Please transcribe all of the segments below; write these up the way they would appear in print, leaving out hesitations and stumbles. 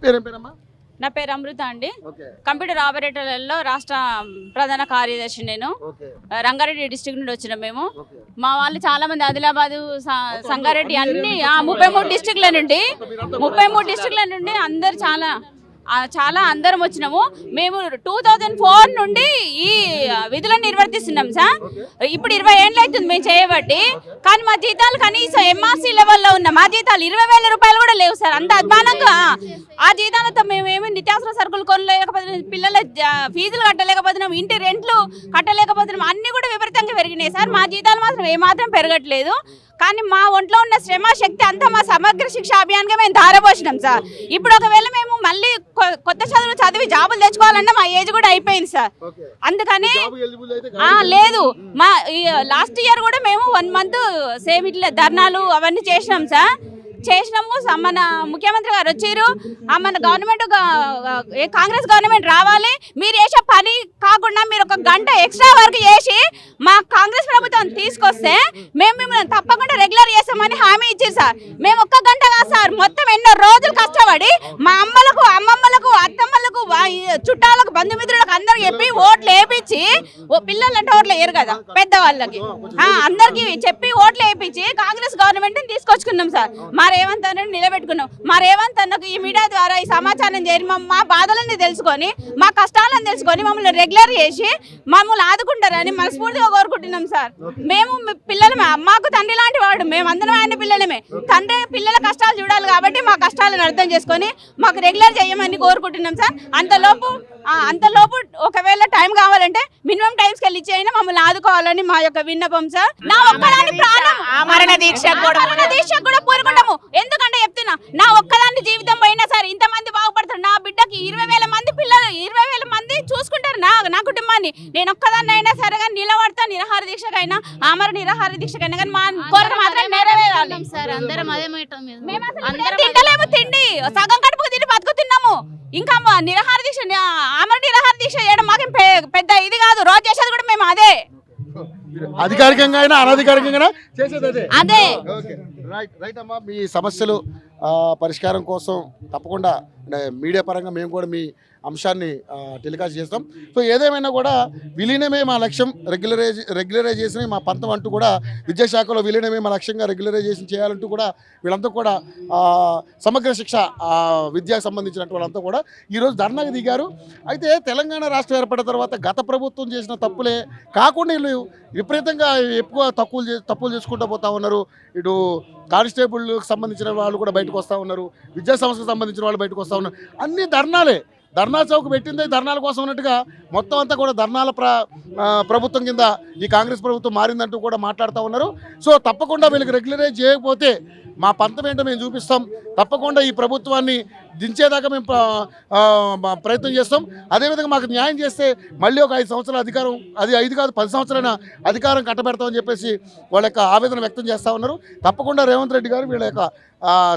పేరేంపేరమ్మా? నా పేరు అమృత అండి. కంప్యూటర్ ఆపరేటర్లలో రాష్ట్ర ప్రధాన కార్యదర్శి నేను. రంగారెడ్డి డిస్ట్రిక్ట్ నుండి వచ్చినాం మేము. మా వాళ్ళు చాలా మంది ఆదిలాబాదు, సంగారెడ్డి అన్ని 33 డిస్ట్రిక్ట్ల నుండి అందరు చాలా అందరం వచ్చినాము. మేము 2004 నుండి ఈ విధులను నిర్వర్తిస్తున్నాం సార్. ఇప్పుడు 20 ఏళ్ళు అవుతుంది మేము చేయబట్టి. కానీ మా జీతాలు కనీసం ఎంఆర్సీ లెవెల్లో ఉన్న మా జీతాలు 20,000 రూపాయలు కూడా లేవు సార్. అంత అధ్వానంగా ఆ జీతాలతో మేమేమి నిత్యావసర సరుకులు కొనలేకపోతున్నాం, పిల్లల ఫీజులు కట్టలేకపోతున్నాం, ఇంటి రెంట్లు కట్టలేకపోతున్నాం. అన్ని కూడా విపరీతంగా పెరిగినాయి సార్. మా జీతాలు మాత్రం ఏమాత్రం పెరగట్లేదు. కానీ మా ఒంట్లో ఉన్న శ్రమ శక్తి అంతా మా సమగ్ర శిక్ష అభియాన్గా మేము ధారపోసినాం సార్. ఇప్పుడు ఒకవేళ మేము మళ్ళీ కొత్త చదివి జాబులు తెచ్చుకోవాలన్నా మా ఏజ్ కూడా అయిపోయింది సార్. అందుకని లేదు, మా లాస్ట్ ఇయర్ కూడా మేము 1 మంత్ సేమ్ ఇట్లా ధర్నాలు అవన్నీ చేసినాం సార్. మన ముఖ్యమంత్రి గారు వచ్చారు, మన గవర్నమెంట్ కాంగ్రెస్ గవర్నమెంట్ రావాలి, మీరు చేసే పని కాకుండా మీరు 1 గంట ఎక్స్ట్రా వర్క్ చేసి మా కాంగ్రెస్ ప్రభుత్వం తీసుకొస్తే మేము మిమ్మల్ని తప్పకుండా రెగ్యులర్ చేస్తామని హామీ ఇచ్చారు సార్. మేము 1 గంట కాదు సార్, మొత్తం ఎన్నో రోజులు కష్టపడి మా అమ్మలకు, అమ్మమ్మలకు, అత్తమ్మలకు, చుట్టాలకు, బంధుమిత్రులకు అందరికి చెప్పి ఓట్లు వేయించి, పిల్లలంటే ఓట్లు వేయరు కదా పెద్దవాళ్ళకి, అందరికి చెప్పి ఓట్లు వేయించి కాంగ్రెస్ గవర్నమెంట్ తీసుకొచ్చుకున్నాం సార్. మా రేవంత్ అన్నని నిలబెట్టుకున్నాం. మా రేవంత్ అన్నకు ఈ మీడియా ద్వారా ఈ సమాచారం చేరి మా బాధలని తెలుసుకొని, మా కష్టాలను తెలుసుకొని మమ్మల్ని రెగ్యులర్ చేసి మమ్మల్ని ఆదుకుంటారని మనస్ఫూర్తిగా కోరుకుంటున్నాం సార్. మేము పిల్లలమే, మాకు తండ్రి లాంటి వాడు, మేము అందరం ఆయన పిల్లలమే. తండ్రి పిల్లల కష్టాలు చూడాలి కాబట్టి మా కష్టాలను అర్థం చేసుకొని మాకు రెగ్యులర్ చేయమని కోరుకుంటున్నాం సార్. అంతలోపు ఒకవేళ టైం కావాలంటే మినిమం టైమ్స్కి వెళ్ళి ఇచ్చి మమ్మల్ని ఆదుకోవాలని మా యొక్క విన్నపం సార్. నా ఒక్కదాని ప్రాణం మరణ దీక్ష కూడా పూనుకుంటాము. ఎందుకంటే చెప్తున్నా, నా ఒక్కదాని జీవితం పోయినా సరే ఇంతమంది బాగుపడతారు. నా బిడ్డకి 20,000 మంది పిల్లలు, 20,000 మంది చూసుకుంటారు నా కుటుంబాన్ని. నేను ఒక్కదాన్ని అయినా సరే కానీ నిలబడతా, నిరాహార దీక్షకైనా, ఆమర నిరాహార దీక్షకైనా కానీ మా కోరిక మాత్రం నెరవేరాలి సార్. అందరం అదే తింటలేము, తిండి సగం కడుపుకు తిండి బతుకుతున్నాము. ఇంకా నిరాహార దీక్ష, ఆమర నిరాహార దీక్ష చేయడం మాకేం పెద్ద ఇది కాదు. రోజు చేసేది కూడా మేము అదే, అధికారికంగా అయినా అనధికారికంగా చేసేది అదే. రైట్ అమ్మా, మీ సమస్యలు పరిష్కారం కోసం తప్పకుండా మీడియా పరంగా మేము కూడా మీ అంశాన్ని టెలికాస్ట్ చేస్తాం. సో ఏదేమైనా కూడా విలీనమే మా లక్ష్యం, రెగ్యులరైజేషన్ మా పంతం అంటూ కూడా విద్యాశాఖలో విలీనమే మా లక్ష్యంగా రెగ్యులరైజేషన్ చేయాలంటూ కూడా వీళ్ళంతా కూడా సమగ్ర శిక్ష విద్యకు సంబంధించినటువంటి వాళ్ళంతా కూడా ఈరోజు ధర్నాకు దిగారు. అయితే తెలంగాణ రాష్ట్రం ఏర్పడిన తర్వాత గత ప్రభుత్వం చేసిన తప్పులే కాకుండా వీళ్ళు విపరీతంగా ఎక్కువ తప్పులు చేసుకుంటూ పోతా ఉన్నారు. ఇటు కానిస్టేబుల్కి సంబంధించిన వాళ్ళు కూడా బయటకు వస్తూ ఉన్నారు, విద్యా సంస్థకు సంబంధించిన వాళ్ళు బయటకు వస్తూ ఉన్నారు. అన్ని ధర్నాలే, ధర్నా చౌక్ పెట్టిందే ధర్నాల కోసం ఉన్నట్టుగా మొత్తం అంతా కూడా ధర్నాల ప్రభుత్వం కింద ఈ కాంగ్రెస్ ప్రభుత్వం మారిందంటూ కూడా మాట్లాడుతూ ఉన్నారు. సో తప్పకుండా వీళ్ళకి రెగ్యులరైజ్ చేయకపోతే మా పంతం ఏంటో మేము చూపిస్తాం. తప్పకుండా ఈ ప్రభుత్వాన్ని దించేదాకా మేము ప్రయత్నం చేస్తాం. అదేవిధంగా మాకు న్యాయం చేస్తే మళ్ళీ ఒక 5 సంవత్సరాల అధికారం, అది 5 కాదు 10 సంవత్సరాల అధికారం కట్టబెడతామని చెప్పేసి వాళ్ళ యొక్క ఆవేదన వ్యక్తం చేస్తూ ఉన్నారు. తప్పకుండా రేవంత్ రెడ్డి గారు వీళ్ళ యొక్క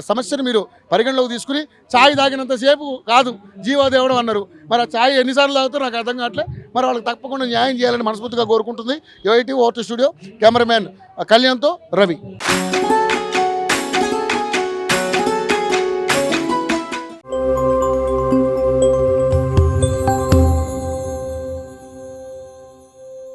సమస్యను మీరు పరిగణలోకి తీసుకుని, ఛాయ్ తాగినంతసేపు కాదు జీవో దేవడం అన్నారు. మరి ఆ ఛాయ్ ఎన్నిసార్లు తాగుతారో నాకు అర్థం కావట్లేదు. మరి వాళ్ళకి తప్పకుండా న్యాయం చేయాలని మనస్ఫూర్తిగా కోరుకుంటుంది. యుఐటీ ఓటు స్టూడియో కెమెరామ్యాన్ కళ్యాణ్తో రవి.